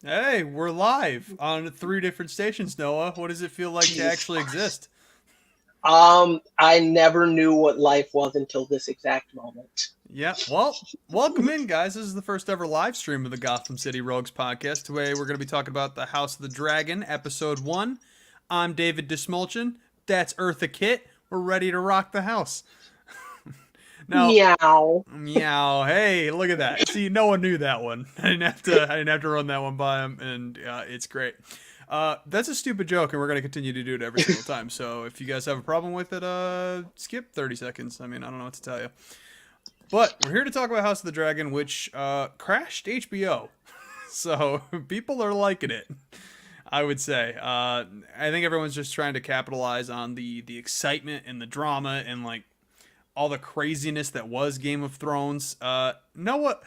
Hey, we're live on 3 different stations, Noah. What does it feel like to Jesus actually Christ. exist? I never knew what life was until this exact moment. Yeah, well, welcome in, guys. This is the first ever live stream of the Gotham City Rogues podcast. Today, we're going to be talking about the House of the Dragon, episode 1. I'm David Dismulchin. That's Eartha Kitt. We're ready to rock the house. Now, Meow. meow. Hey, look at that. See, no one knew that one. I didn't have to run that one by him, and it's great. That's a stupid joke, and we're gonna continue to do it every single time. So if you guys have a problem with it, skip 30 seconds. I mean, I don't know what to tell you. But we're here to talk about House of the Dragon, which crashed HBO. So people are liking it. I would say. I think everyone's just trying to capitalize on the excitement and the drama and like all the craziness that was Game of Thrones. Noah,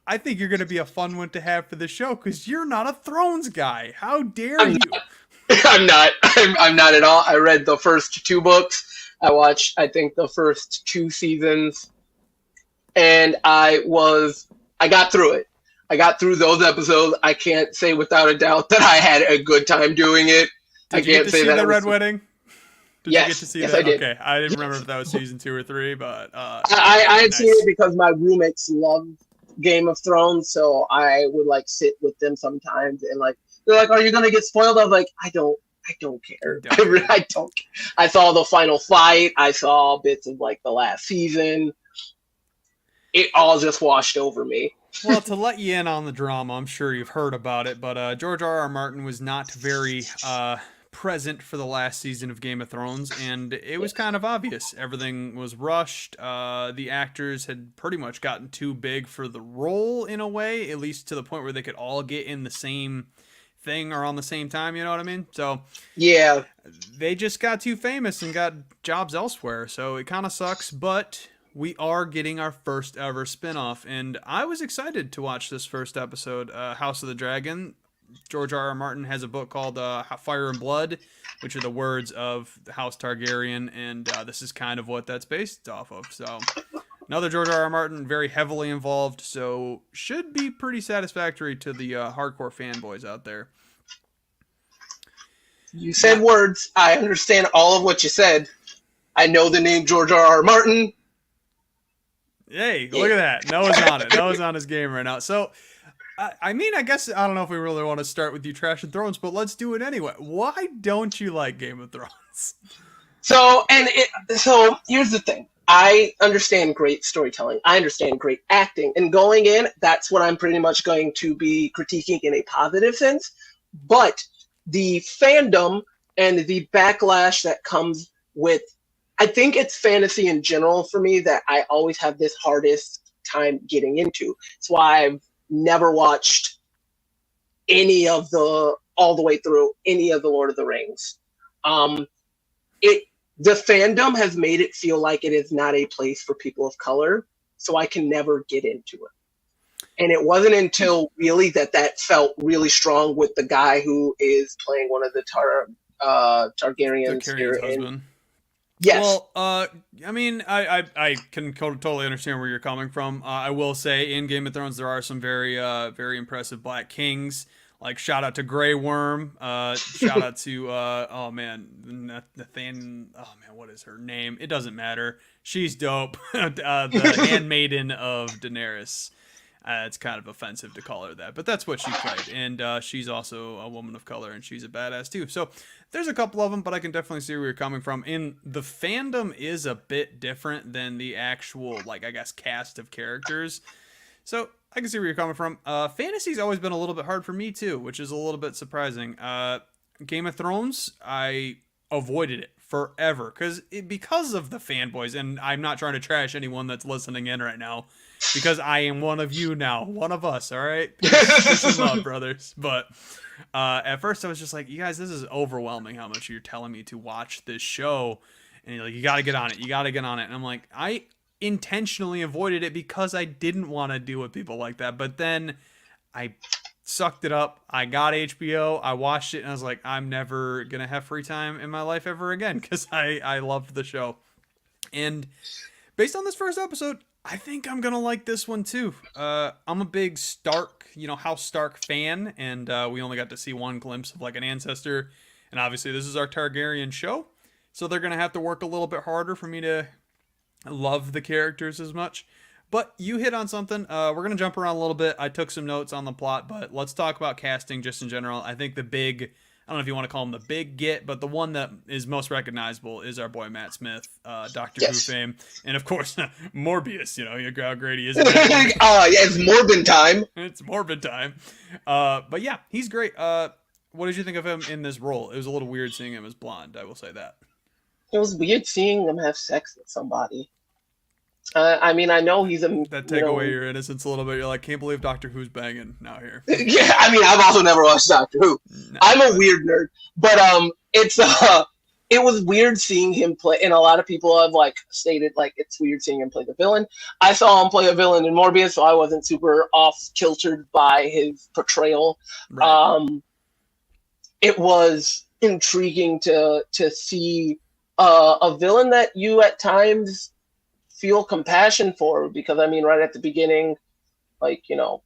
I think you're going to be a fun one to have for the show because you're not a Thrones guy. How dare I'm you? not. I'm not. I'm not at all. I read the first two books. I watched, I think, the first two seasons, and I got through it. I got through those episodes. I can't say without a doubt that I had a good time doing it. I Did you get can't to say see that the it Red was. Wedding? Did you get to Yes, see yes, I that? did. Okay, I didn't remember Yes. if that was season 2 or 3, but I had seen it nice. because my roommates love Game of Thrones, so I would like sit with them sometimes and like they're like, "Are you gonna get spoiled?" I'm like, I don't care. Don't care. I don't. I saw the final fight. I saw bits of like the last season. It all just washed over me. Well, to let you in on the drama, I'm sure you've heard about it, but George R. R. Martin was not very present for the last season of Game of Thrones, and it was Yes. kind of obvious. Everything was rushed. The actors had pretty much gotten too big for the role in a way, at least to the point where they could all get in the same thing or on the same time, you know what I mean? So Yeah. they just got too famous and got jobs elsewhere. So it kind of sucks, but we are getting our first ever spinoff. And I was excited to watch this first episode, House of the Dragon. George R. R. Martin has a book called Fire and Blood, which are the words of the House Targaryen. And this is kind of what that's based off of. So another George R. R. Martin, very heavily involved. So should be pretty satisfactory to the hardcore fanboys out there. You said Now, words. I understand all of what you said. I know the name George R. R. Martin. hey, Yeah. look at that. Noah's on it. Noah's on his game right now. So, I mean, I guess I don't know if we really want to start with you Trash and Thrones, but let's do it anyway. Why don't you like Game of Thrones? So here's the thing. I understand great storytelling. I understand great acting. And going in, that's what I'm pretty much going to be critiquing in a positive sense. But the fandom and the backlash that comes with, I think it's fantasy in general for me that I always have this hardest time getting into. It's why I've never watched any of the, all the way through any of the Lord of the Rings. Um, it the fandom has made it feel like it is not a place for people of color, so I can never get into it. And it wasn't until really that felt really strong with the guy who is playing one of the The Targaryens here Carrion's in. husband. Yes. Well, I mean, I can totally understand where you're coming from. I will say, in Game of Thrones, there are some very impressive Black Kings. Like shout out to Grey Worm. Shout out to oh man, Nathan. Oh man, what is her name? It doesn't matter. She's dope. The handmaiden of Daenerys. It's kind of offensive to call her that, but that's what she played, and she's also a woman of color, and she's a badass too. So there's a couple of them, but I can definitely see where you're coming from. And the fandom is a bit different than the actual, like I guess, cast of characters. So I can see where you're coming from. Fantasy's always been a little bit hard for me too, which is a little bit surprising. Game of Thrones, I avoided it forever because of the fanboys, and I'm not trying to trash anyone that's listening in right now, because I am one of you now, one of us. All right, peace and love, brothers. But at first, I was just like, you guys, this is overwhelming. How much you're telling me to watch this show, and you're like, you got to get on it. You got to get on it. And I'm like, I intentionally avoided it because I didn't want to deal with people like that. But then I sucked it up. I got HBO. I watched it, and I was like, I'm never gonna have free time in my life ever again because I loved the show. And based on this first episode, I think I'm gonna like this one too. I'm a big Stark, House Stark fan, and we only got to see one glimpse of like an ancestor, and obviously this is our Targaryen show, so they're gonna have to work a little bit harder for me to love the characters as much. But you hit on something. We're gonna jump around a little bit. I took some notes on the plot, but let's talk about casting just in general. I think I don't know if you want to call him the big get, but the one that is most recognizable is our boy Matt Smith, Doctor Who Yes. fame, and of course Morbius. You know how great he is. Yeah, it's Morbin time. It's Morbid time. But yeah, he's great. What did you think of him in this role? It was a little weird seeing him as blonde. I will say that. It was weird seeing him have sex with somebody. I mean, I know he's a That take away your innocence a little bit. You're like, can't believe Doctor Who's banging now here. Yeah, I mean, I've also never watched Doctor Who. No, I'm a weird nerd, but it was weird seeing him play, and a lot of people have like stated like it's weird seeing him play the villain. I saw him play a villain in Morbius, so I wasn't super off kiltered by his portrayal. right. It was intriguing to see a villain that you at times feel compassion for, because I mean, right at the beginning, like,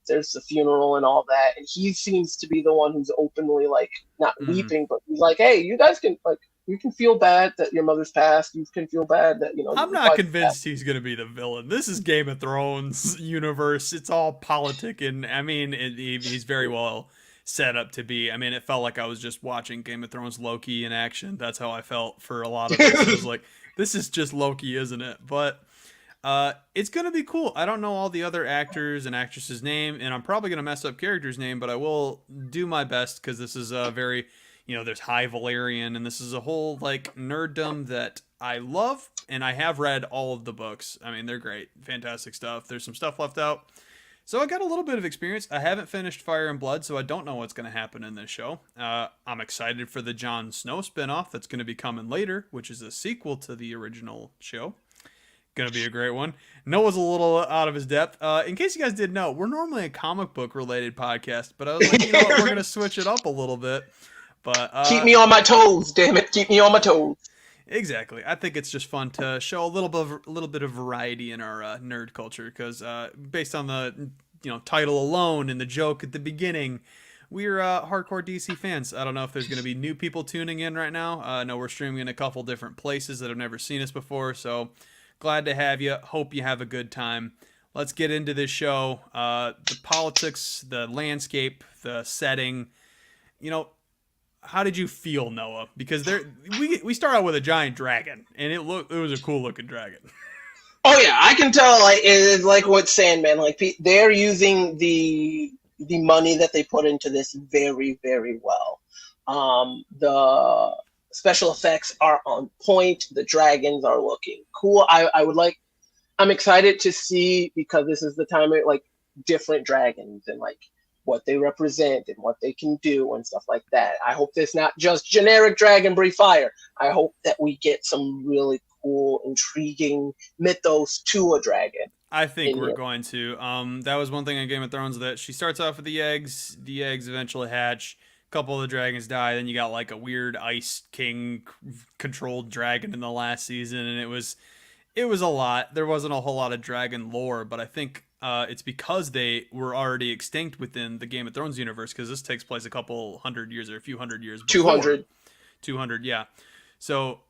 there's the funeral and all that, and he seems to be the one who's openly like not weeping, but he's like, hey, you guys can like, you can feel bad that your mother's passed, you can feel bad that I'm not convinced he's going to be the villain. This is Game of Thrones universe. It's all politic, and I mean, he's very well set up to be. I mean, it felt like I was just watching Game of Thrones Loki in action. That's how I felt for a lot of this. It was like, this is just Loki, isn't it? But it's gonna be cool. I don't know all the other actors and actresses' name, and I'm probably gonna mess up characters' name, but I will do my best because this is a very, there's High Valerian, and this is a whole like nerddom that I love, and I have read all of the books. I mean, they're great, fantastic stuff. There's some stuff left out, so I got a little bit of experience. I haven't finished Fire and Blood, so I don't know what's gonna happen in this show. I'm excited for the Jon Snow spinoff that's gonna be coming later, which is a sequel to the original show. Gonna be a great one. Noah's a little out of his depth. In case you guys didn't know, we're normally a comic book related podcast, but I was like, what, we're gonna switch it up a little bit. But keep me on my toes, damn it, keep me on my toes. Exactly. I think it's just fun to show a little bit of variety in our nerd culture, because based on the title alone and the joke at the beginning, we're hardcore DC fans. I don't know if there's going to be new people tuning in right now. I know we're streaming in a couple different places that have never seen us before, so glad to have you. Hope you have a good time. Let's get into this show. The politics, the landscape, the setting. How did you feel, Noah? Because we start out with a giant dragon, and it was a cool looking dragon. Oh yeah, I can tell. Like, it's like what Sandman. Like, they're using the money that they put into this very, very well. The special effects are on point. The dragons are looking cool. I'm excited to see, because this is the time of like different dragons and like what they represent and what they can do and stuff like that. I hope there's not just generic dragon breathe fire. I hope that we get some really cool, intriguing mythos to a dragon. I think we're going to. That was one thing in Game of Thrones, that she starts off with the eggs. The eggs eventually hatch. A couple of the dragons die. Then you got like a weird Ice King controlled dragon in the last season, and it was a lot. There wasn't a whole lot of dragon lore, but I think it's because they were already extinct within the Game of Thrones universe, because this takes place a couple hundred years or a few hundred years before. 200, yeah. So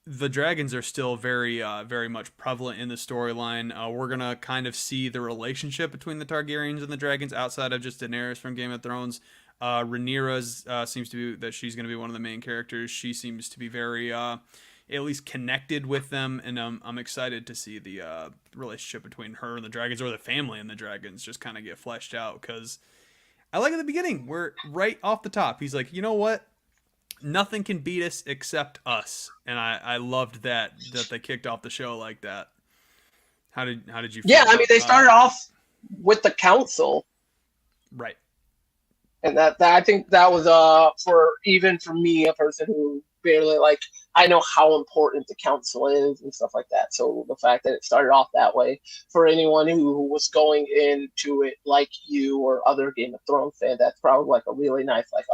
the dragons are still very, very much prevalent in the storyline. We're going to kind of see the relationship between the Targaryens and the dragons outside of just Daenerys from Game of Thrones. Rhaenyra seems to be that she's going to be one of the main characters. She seems to be very, at least connected with them, and I'm excited to see the relationship between her and the dragons, or the family and the dragons, just kind of get fleshed out. Because I like at the beginning, where right off the top, he's like, you know what? Nothing can beat us except us, and I loved that they kicked off the show like that. How did you feel? Yeah, I mean, they started off with the council, right? And that I think that was for me, a person who barely like I know how important the council is and stuff like that. So the fact that it started off that way for anyone who was going into it like you or other Game of Thrones fan, that's probably like a really nice like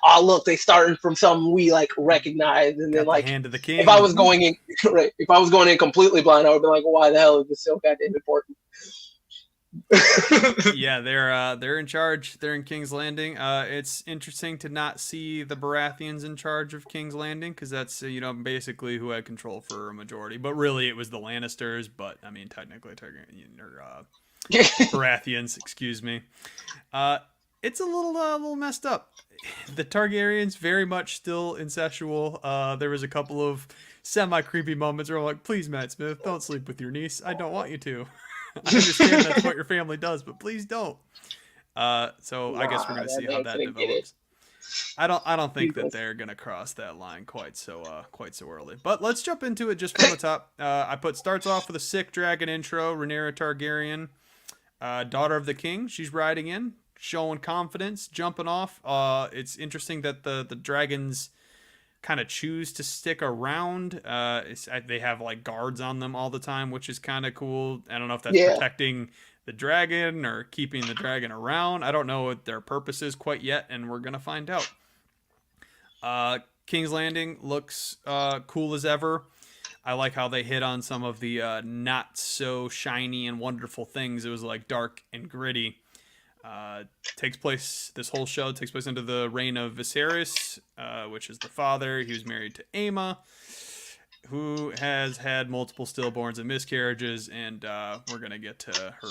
oh look, they started from something we like recognize, and then Got the like hand of the if I king. was going in right, if I was going in completely blind, I would be like, why the hell is this so goddamn important? Yeah, they're in charge. They're in King's Landing. It's interesting to not see the Baratheons in charge of King's Landing because that's basically who had control for a majority. But really, it was the Lannisters. But I mean, technically, Targaryen or Baratheons, excuse me. It's a little messed up. The Targaryens very much still incestual. There was a couple of semi creepy moments where I'm like, please, Matt Smith, don't sleep with your niece. I don't want you to. I understand that's what your family does, but please don't. So I guess we're gonna see how that develops. I don't think that they're gonna cross that line quite so early. But let's jump into it just from the top. I put starts off with a sick dragon intro. Rhaenyra Targaryen, daughter of the king. She's riding in, showing confidence, jumping off. It's interesting that the dragons kind of choose to stick around. They have like guards on them all the time, which is kind of cool. I don't know if that's protecting the dragon or keeping the dragon around. I don't know what their purpose is quite yet, and we're gonna find out. King's Landing looks cool as ever. I like how they hit on some of the not so shiny and wonderful things. It was like dark and gritty. This whole show takes place under the reign of Viserys, which is the father. He was married to Aemma, who has had multiple stillborns and miscarriages, and we're gonna get to her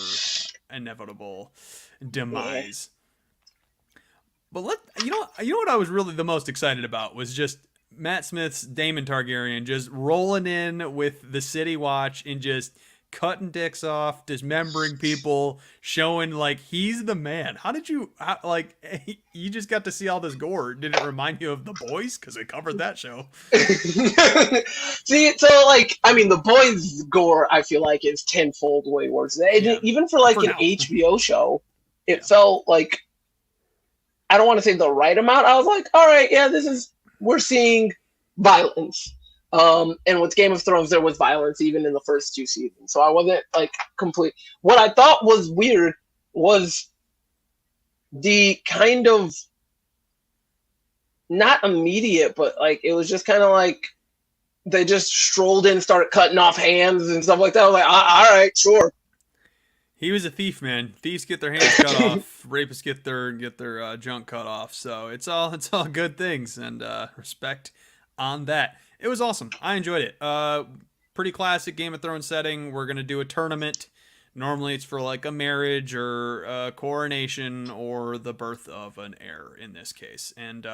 inevitable demise. But you know what I was really the most excited about was just Matt Smith's Daemon Targaryen just rolling in with the City Watch and just cutting dicks off, dismembering people, showing like he's the man. How did you you just got to see all this gore? Did it remind you of The Boys? Because it covered that show. See, so like I mean, The Boys gore I feel like is tenfold way worse. Even for like an HBO show, it felt like I don't want to say the right amount. I was like, all right, yeah, we're seeing violence. And with Game of Thrones, there was violence even in the first 2 seasons. So I wasn't like complete. What I thought was weird was the kind of not immediate, but like it was just kind of like they just strolled in, started cutting off hands and stuff like that. I was like, all right, sure. He was a thief, man. Thieves get their hands cut off. Rapists get their junk cut off. So it's all good things, and respect on that. It was awesome. I enjoyed it. Pretty classic Game of Thrones setting. We're gonna do a tournament. Normally, it's for like a marriage or a coronation or the birth of an heir in this case, and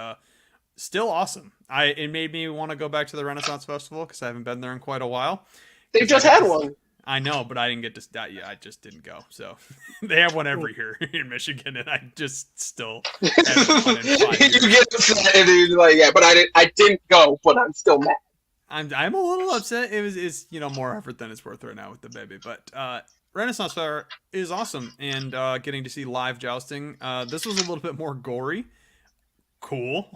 still awesome. It made me want to go back to the Renaissance Festival because I haven't been there in quite a while. They just had one. I know, but I didn't get to. Yeah, I just didn't go. So they have one every year in Michigan, and I just still haven't gone in 5 years. You get upset, and you're like, yeah, but I didn't go, but I'm still mad. I'm a little upset. It's more effort than it's worth right now with the baby, but Renaissance Fair is awesome, and getting to see live jousting. This was a little bit more gory. Cool.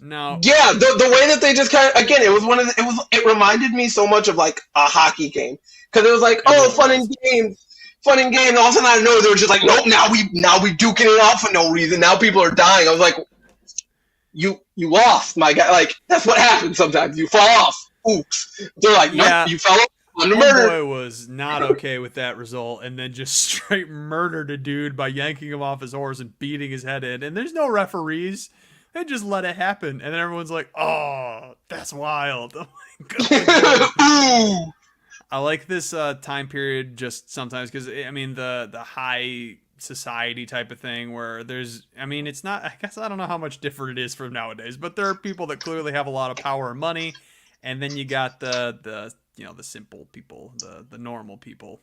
No. Yeah, the way that they just kind of again, it reminded me so much of like a hockey game because it was like fun and games. All of a sudden I know they were just like, nope, now we duking it out for no reason. Now people are dying. I was like, you lost, my guy. Like that's what happens sometimes. You fall off. Oops. They're like, nope, you fell off. Boy was not okay with that result, and then just straight murdered a dude by yanking him off his horse and beating his head in. And there's no referees. They just let it happen, and then everyone's like, "Oh, that's wild!" Oh my God. I like this time period just sometimes because I mean the high society type of thing where it's not. I guess I don't know how much different it is from nowadays, but there are people that clearly have a lot of power and money, and then you got the simple people, the normal people,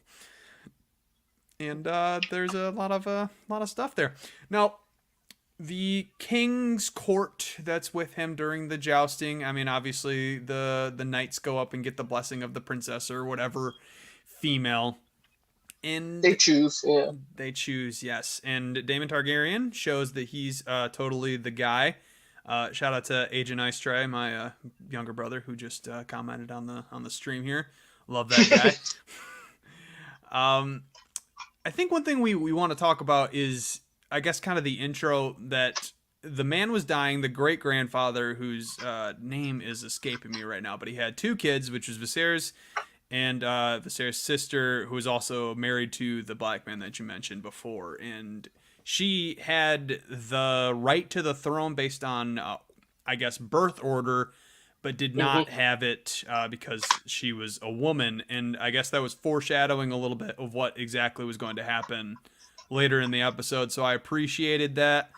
and there's a lot of stuff there now. The king's court that's with him during the jousting. I mean, obviously the knights go up and get the blessing of the princess or whatever female. And they choose, yeah. They choose, yes. And Daemon Targaryen shows that he's totally the guy. Shout out to Agent Ice Tray, my younger brother, who just commented on the stream here. Love that guy. um, I think one thing we want to talk about is, I guess, kind of the intro that the man was dying, the great grandfather, whose name is escaping me right now, but he had two kids, which was Viserys and Viserys' sister, who was also married to the black man that you mentioned before. And she had the right to the throne based on, I guess, birth order, but did not have it because she was a woman. And I guess that was foreshadowing a little bit of what exactly was going to happen later in the episode. So I appreciated that.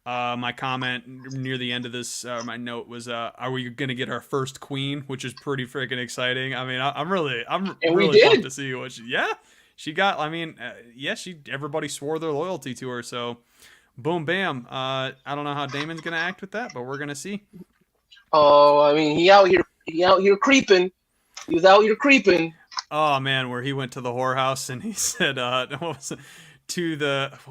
My comment near the end of this, my note was, "Are we going to get our first queen?" Which is pretty freaking exciting. I mean, I'm really pumped to see what she got. I mean, everybody swore their loyalty to her. So, boom, bam. I don't know how Damon's going to act with that, but we're going to see. Oh, I mean, he out here creeping. He was out here creeping. Oh man, where he went to the whorehouse and he said, what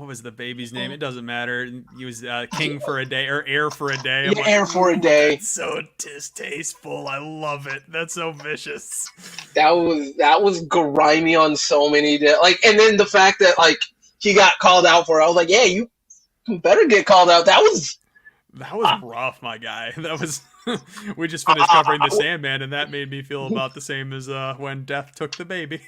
was the baby's name? It doesn't matter. He was king for a day or heir for a day. Yeah, heir for a day. That's so distasteful. I love it. That's so vicious. That was grimy on so many and then the fact that like he got called out for it, I was like, yeah, you better get called out. That was rough, my guy. That was. We just finished covering the Sandman, and that made me feel about the same as when Death took the baby.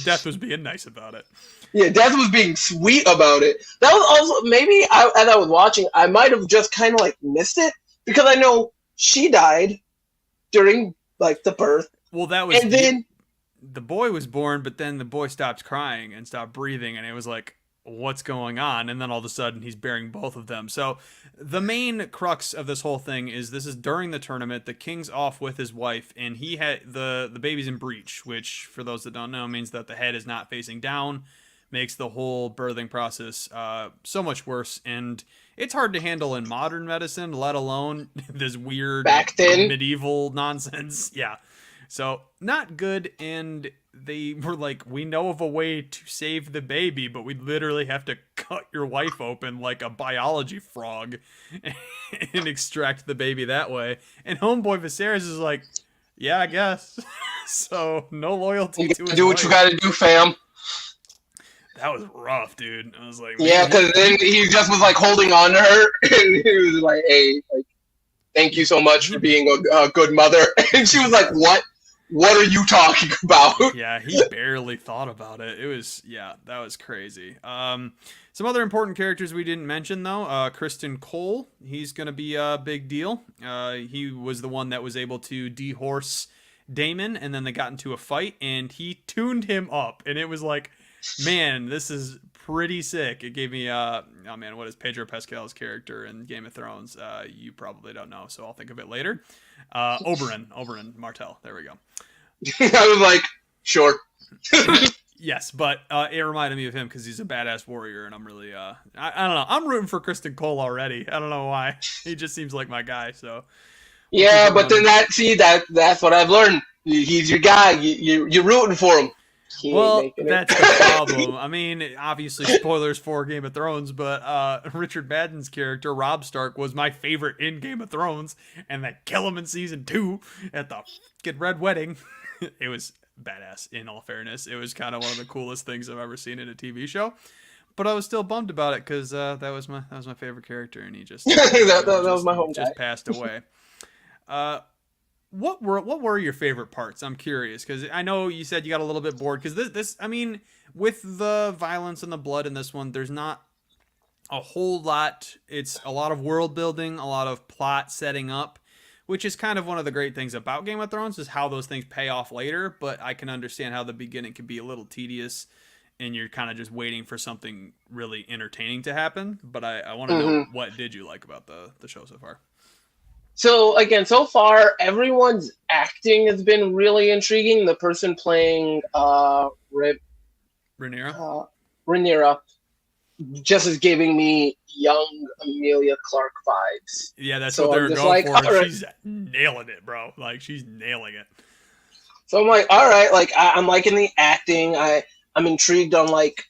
Death was being nice about it. Yeah, Death was being sweet about it. That was also maybe as I was watching, I might have just kind of like missed it because I know she died during like the birth. Well, that was and then the boy was born, but then the boy stopped crying and stopped breathing, and it was like, what's going on? And then all of a sudden he's bearing both of them. So the main crux of this whole thing is this is during the tournament. The king's off with his wife, and he had the baby's in breech, which for those that don't know means that the head is not facing down, makes the whole birthing process so much worse. And it's hard to handle in modern medicine, let alone this weird back then medieval nonsense. Yeah. So not good. And they were like, we know of a way to save the baby, but we literally have to cut your wife open like a biology frog and extract the baby that way. And homeboy Viserys is like, yeah, I guess. So no loyalty to his do what wife. you gotta do, fam. That was rough, dude. I was like, yeah, because then he just was like holding on to her, and he was like, hey, like, thank you so much for being a good mother. And she was like, what? What are you talking about? Yeah, he barely thought about it. It was, that was crazy. Some other important characters we didn't mention, though. Kristen Cole, he's going to be a big deal. He was the one that was able to dehorse Daemon, and then they got into a fight, and he tuned him up. And it was like, man, this is pretty sick. It gave me, what is Pedro Pascal's character in Game of Thrones? You probably don't know, so I'll think of it later. Oberyn Martell. There we go. I was like, sure. Yes, but it reminded me of him because he's a badass warrior, and I'm really, I don't know. I'm rooting for Kristen Cole already. I don't know why. He just seems like my guy, so. Yeah, but then that's what I've learned. He's your guy. You're rooting for him. Well, that's the problem. I mean, obviously, spoilers for Game of Thrones, but Richard Madden's character, Robb Stark, was my favorite in Game of Thrones, and they kill him in Season 2 at the fucking Red Wedding. It was badass, in all fairness. It was kind of one of the coolest things I've ever seen in a TV show. But I was still bummed about it because that was my favorite character, and he just that was my home just guy. passed away. What were your favorite parts? I'm curious because I know you said you got a little bit bored because this I mean, with the violence and the blood in this one, there's not a whole lot. It's a lot of world building, a lot of plot setting up, which is kind of one of the great things about Game of Thrones is how those things pay off later. But I can understand how the beginning can be a little tedious, and you're kind of just waiting for something really entertaining to happen. But I want to know, what did you like about the show so far? So again, so far everyone's acting has been really intriguing. The person playing Rhaenyra just is giving me young Emilia Clarke vibes. Yeah, that's what they're going for. Right. She's nailing it, bro. Like, she's nailing it. So I'm like, all right, like, I'm liking the acting. I'm intrigued on, like,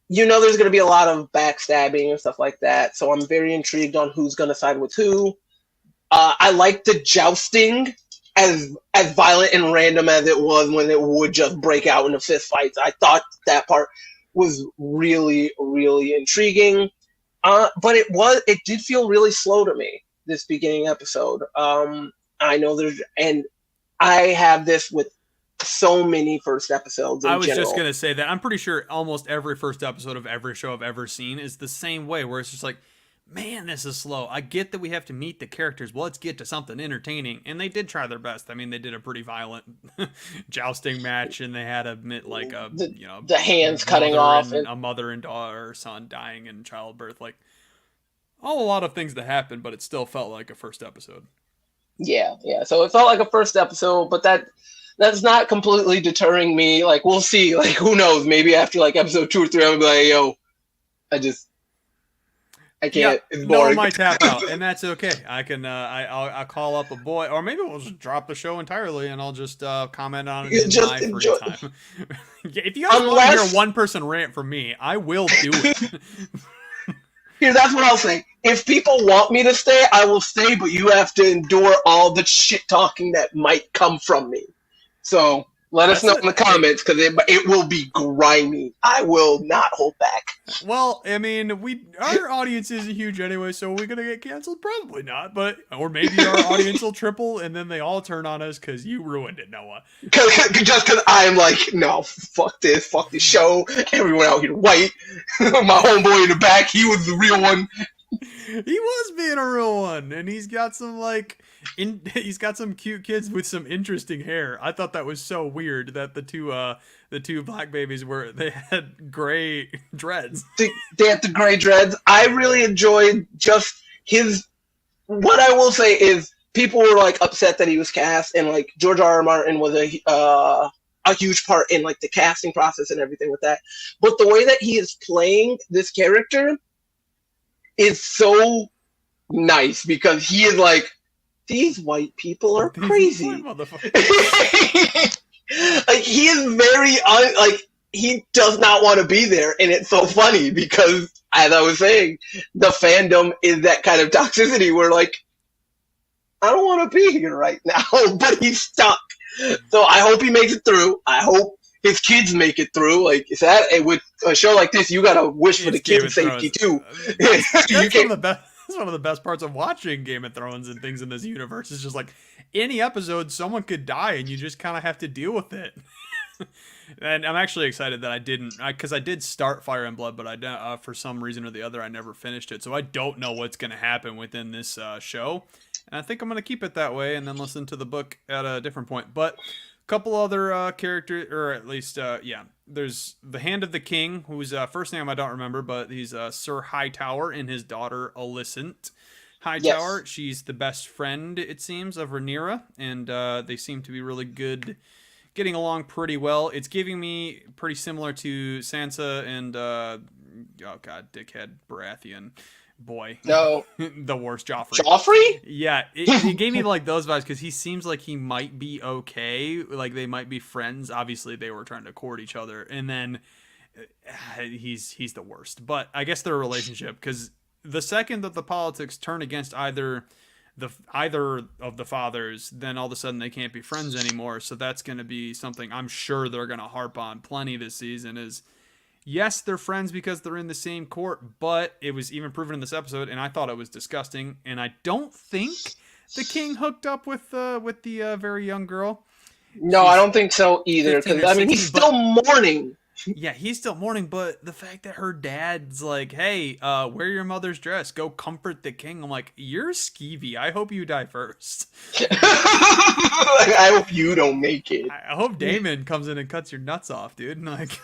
you know there's going to be a lot of backstabbing and stuff like that. So I'm very intrigued on who's going to side with who. I like the jousting, as violent and random as it was when it would just break out into fist fights. I thought that part was really, really intriguing. But it did feel really slow to me, this beginning episode. I know and I have this with so many first episodes in I was general. just going to say that. I'm pretty sure almost every first episode of every show I've ever seen is the same way, where it's just like, man, this is slow. I get that we have to meet the characters. Well, let's get to something entertaining. And they did try their best. I mean, they did a pretty violent jousting match, and they had the hands cutting off, and a mother and daughter, son dying in childbirth. Like, a lot of things that happened, but it still felt like a first episode. Yeah. So it felt like a first episode, but that's not completely deterring me. Like, we'll see. Like, who knows? Maybe after like episode 2 or 3, I'll be like, yo, I can't. It's boring. No one might tap out, and that's okay. I can. I'll call up a boy, or maybe we'll just drop the show entirely, and I'll just comment on it in my free time. If you guys want to hear one person rant from me, I will do it. Here, that's what I'll say. If people want me to stay, I will stay, but you have to endure all the shit talking that might come from me. So let us know in the comments, because it will be grimy. I will not hold back. Well, I mean, our audience isn't huge anyway, so are we going to get canceled? Probably not, or maybe our audience will triple, and then they all turn on us because you ruined it, Noah. Just because I'm like, no, fuck this show. Everyone out here white. My homeboy in the back, he was the real one. He was being a real one, and he's got some he's got some cute kids with some interesting hair. I thought that was so weird that the two black babies they had gray dreads. They had the gray dreads. I really enjoyed just what I will say is people were like upset that he was cast, and like George R. R. Martin was a huge part in like the casting process and everything with that. But the way that he is playing this character is so nice, because he is like, these white people are crazy. Like, he is very he does not want to be there, and it's so funny because, as I was saying, the fandom is that kind of toxicity where like, I don't want to be here right now, but he's stuck. So I hope he makes it through. I hope his kids make it through. Like, with a show like this, you gotta wish for the kids' safety too. That's one of the best parts of watching Game of Thrones and things in this universe. Is just like, any episode, someone could die, and you just kind of have to deal with it. And I'm actually excited that I didn't, because I did start Fire and Blood, but for some reason or the other, I never finished it. So I don't know what's going to happen within this show. And I think I'm going to keep it that way and then listen to the book at a different point. But a couple other characters, or at least, there's the Hand of the King, whose first name I don't remember, but he's Sir Hightower, and his daughter Alicent Hightower. Yes. She's the best friend, it seems, of Rhaenyra, and they seem to be really good, getting along pretty well. It's giving me pretty similar to Sansa and dickhead Baratheon. Boy, no, the worst Joffrey. Joffrey? Yeah, it gave me like those vibes, because he seems like he might be okay, like they might be friends. Obviously, they were trying to court each other, and then he's the worst. But I guess their relationship, because the second that the politics turn against either of the fathers, then all of a sudden they can't be friends anymore. So that's going to be something I'm sure they're going to harp on plenty this season. Is yes, they're friends because they're in the same court, but it was even proven in this episode, and I thought it was disgusting. And I don't think the king hooked up with the very young girl. No, I don't think so either. Because I mean, he's still mourning. Yeah, he's still mourning, but the fact that her dad's like, "Hey, wear your mother's dress, go comfort the king," I'm like, "You're skeevy. I hope you die first." I hope you don't make it. I hope Daemon comes in and cuts your nuts off, dude. Like,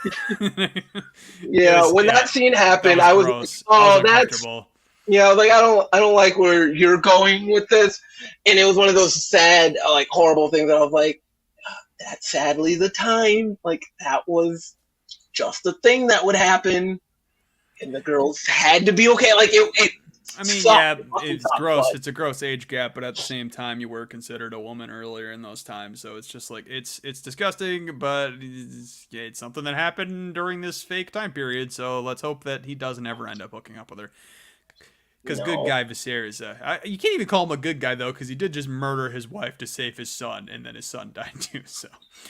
yeah, when that scene happened, I was like, "Oh, that's." Yeah, like I don't like where you're going with this, and it was one of those sad, like horrible things that I was like, "That's sadly the time." Like that was just a thing that would happen, and the girls had to be okay. Like it I mean, sucked. yeah, It fucking it's sucked, gross. but It's a gross age gap, but at the same time, you were considered a woman earlier in those times, so it's just like it's disgusting, but yeah, it's something that happened during this fake time period. So let's hope that he doesn't ever end up hooking up with her. Because good no. guy Viserys, you can't even call him a good guy though, because he did just murder his wife to save his son, and then his son died too. So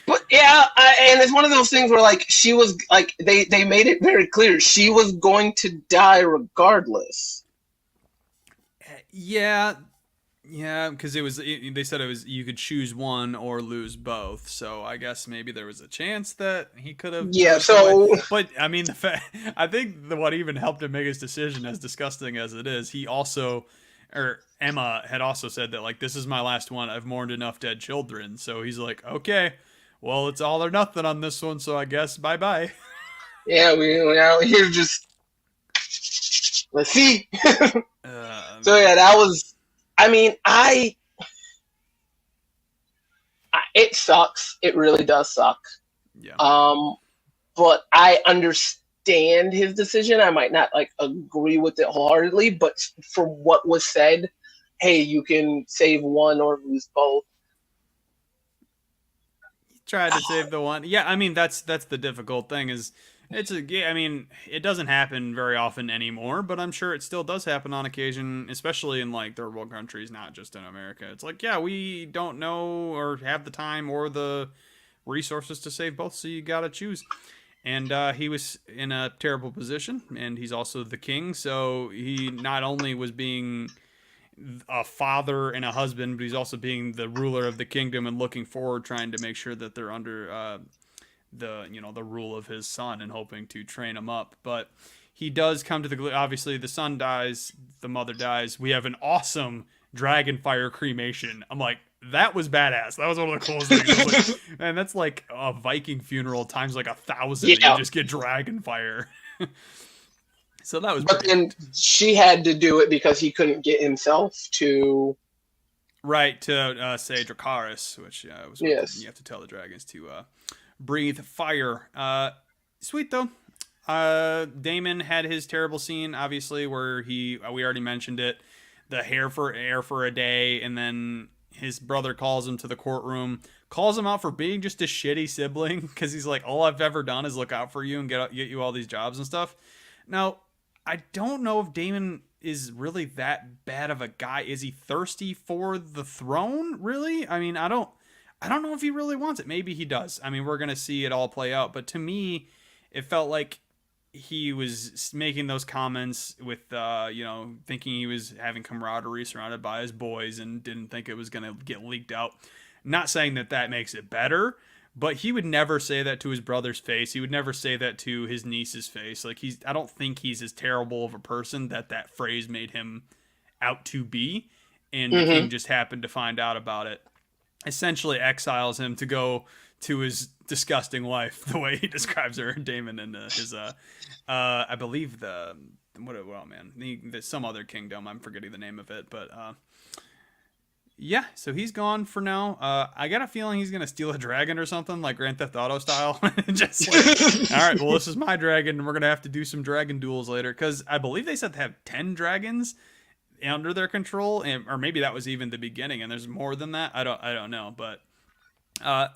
But yeah, and it's one of those things where like she was like they made it very clear she was going to die regardless. yeah, yeah, because they said it was you could choose one or lose both. So I guess maybe there was a chance that he could have Yeah, done it some way. so But I mean, I think what even helped him make his decision, as disgusting as it is, he also, or Emma had also said that like this is my last one. I've mourned enough dead children. So he's like, okay, well it's all or nothing on this one. So I guess bye bye. yeah, we out here just let's see. So Man, yeah, that was. I mean, it sucks. It really does suck. yeah. Um, but I understand his decision. I might not like agree with it wholeheartedly, but for what was said, hey, you can save one or lose both. Tried to save the one. Yeah, I mean that's the difficult thing is yeah, I mean it doesn't happen very often anymore, but I'm sure it still does happen on occasion, especially in like third world countries, not just in America. It's like yeah, we don't know or have the time or the resources to save both, so you gotta choose. And he was in a terrible position, and he's also the king, so he not only was being a father and a husband, but he's also being the ruler of the kingdom and looking forward, trying to make sure that they're under the rule of his son and hoping to train him up. But he does come to the obviously the son dies, the mother dies. We have an awesome dragon fire cremation. I'm like, that was badass. That was one of the coolest things. I was like, man, that's like a Viking funeral times like 1,000. And you Yeah, just get dragon fire. So that was but pretty then she had to do it because he couldn't get himself to. right to say Dracarys, which was what you Yes. have to tell the dragons to breathe fire. Sweet though. Damon had his terrible scene, obviously, where we already mentioned it, the hair for air for a day, and then his brother calls him to the courtroom, calls him out for being just a shitty sibling, because he's like, all I've ever done is look out for you and get you all these jobs and stuff. Now, I don't know if Damon is really that bad of a guy. Is he thirsty for the throne? Really? I mean, I don't know if he really wants it. Maybe he does. I mean, we're gonna see it all play out. But to me, it felt like he was making those comments with, thinking he was having camaraderie surrounded by his boys and didn't think it was gonna get leaked out. Not saying that that makes it better, but he would never say that to his brother's face. He would never say that to his niece's face. Like I don't think he's as terrible of a person that phrase made him out to be. And the Mm-hmm. king just happened to find out about it, essentially exiles him to go to his disgusting wife, the way he describes her, Damon, and his I believe some other kingdom. I'm forgetting the name of it, but yeah. So he's gone for now. I got a feeling he's gonna steal a dragon or something like Grand Theft Auto style. Just like, all right, well, this is my dragon, and we're gonna have to do some dragon duels later because I believe they said they have 10 dragons under their control, or maybe that was even the beginning, and there's more than that. I don't know, but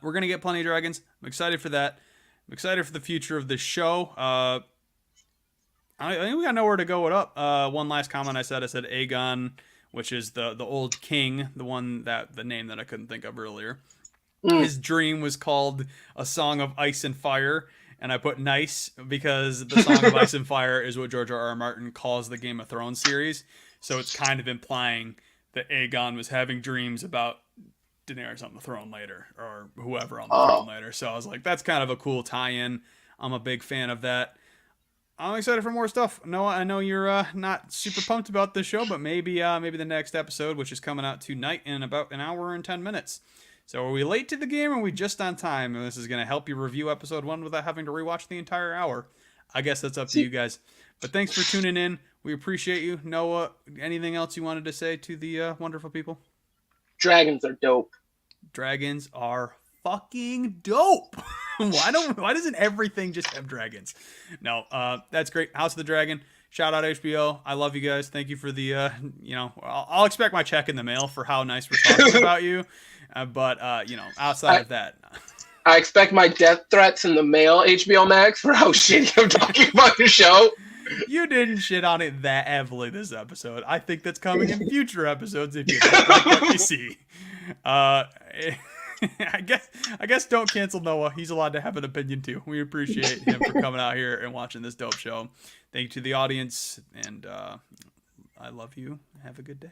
we're gonna get plenty of dragons. I'm excited for that. I'm excited for the future of this show. I think we got nowhere to go with up. One last comment I said Aegon, which is the old king, the name that I couldn't think of earlier. Mm. His dream was called A Song of Ice and Fire, and I put nice because the Song of Ice and Fire is what George R. R. Martin calls the Game of Thrones series. So it's kind of implying that Aegon was having dreams about Daenerys on the throne later, or whoever on the throne Oh, later. So I was like, that's kind of a cool tie-in. I'm a big fan of that. I'm excited for more stuff. Noah, I know you're not super pumped about this show, but maybe the next episode, which is coming out tonight in about an hour and 10 minutes. So are we late to the game, or are we just on time? And this is going to help you review episode 1 without having to rewatch the entire hour. I guess that's up to you see, guys. But thanks for tuning in. We appreciate you. Noah, anything else you wanted to say to the wonderful people? dragons are dope. Dragons are fucking dope. Why doesn't everything just have dragons? No, that's great. House of the Dragon shout out HBO. I love you guys. Thank you for the, I'll expect my check in the mail for how nice we're talking about you. But outside of that. I expect my death threats in the mail, HBO Max, for how shitty I'm talking about your show. You didn't shit on it that heavily this episode. I think that's coming in future episodes if you don't like what you see. I guess don't cancel Noah. He's allowed to have an opinion too. We appreciate him for coming out here and watching this dope show. Thank you to the audience, and I love you. Have a good day.